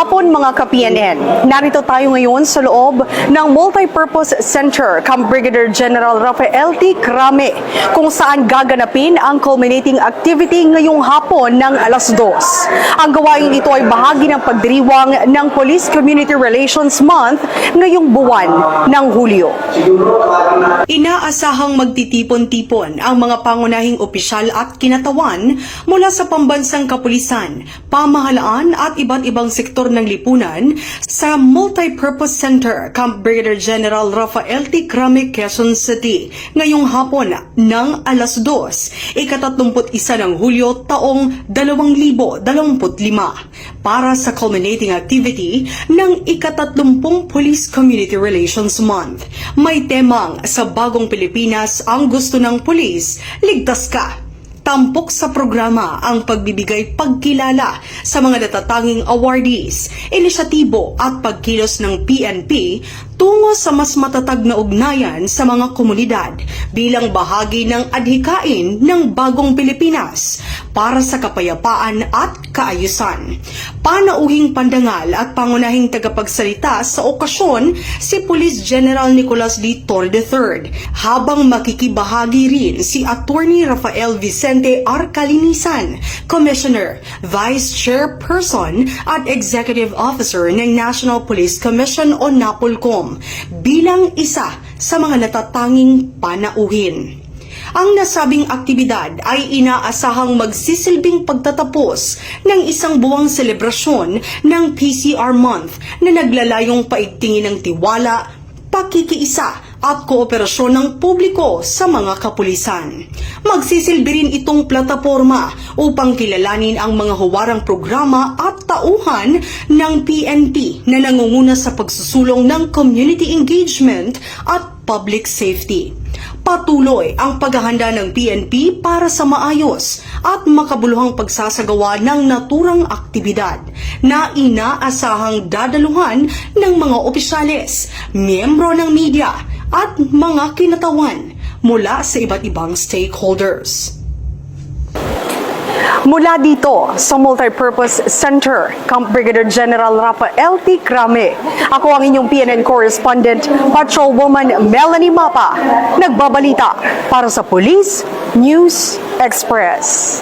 hapon mga ka-PNN. Narito tayo ngayon sa loob ng Multipurpose Center, Camp Brigadier General Rafael T. Crame, kung saan gaganapin ang culminating activity ngayong hapon ng alas 2. Ang gawain ito ay bahagi ng pagdiriwang ng Police Community Relations Month ngayong buwan ng Hulyo. Inaasahang magtitipon-tipon ang mga pangunahing opisyal at kinatawan mula sa pambansang kapulisan, pamahalaan at iba't ibang sektor ng lipunan sa Multipurpose Center, Camp Brigadier General Rafael T. Crame, Quezon City, ngayong hapon ng alas 2, ika-31 ng Hulyo taong 2025, para sa culminating activity ng ika-30 Police Community Relations Month. May temang sa Bagong Pilipinas ang gusto ng pulis, ligtas ka. Tampok sa programa ang pagbibigay pagkilala sa mga natatanging awardees, inisyatibo at pagkilos ng PNP tungo sa mas matatag na ugnayan sa mga komunidad bilang bahagi ng adhikain ng Bagong Pilipinas para sa kapayapaan at kaayusan. Panauhing pandangal at pangunahing tagapagsalita sa okasyon si Police General Nicolas D. Torre III, habang makikibahagi rin si Attorney Rafael Vicente R. Calinisan, Commissioner, Vice Chairperson at Executive Officer ng National Police Commission o NAPOLCOM, bilang isa sa mga natatanging panauhin. Ang nasabing aktibidad ay inaasahang magsisilbing pagtatapos ng isang buwang selebrasyon ng PCR Month na naglalayong paigtingin ng tiwala, pakikiisa at kooperasyon ng publiko sa mga kapulisan. Magsisilbi rin itong plataporma upang kilalanin ang mga huwarang programa at tauhan ng PNP na nangunguna sa pagsusulong ng community engagement at public safety. Patuloy ang paghahanda ng PNP para sa maayos at makabuluhang pagsasagawa ng naturang aktibidad na inaasahang dadaluhan ng mga opisyales, miyembro ng media at mga kinatawan mula sa iba't ibang stakeholders. Mula dito sa Multipurpose Center, Camp Brigadier General Rafael T. Crame, ako ang inyong PNN correspondent, Patrolwoman Melanie Mapa, nagbabalita para sa Police News Express.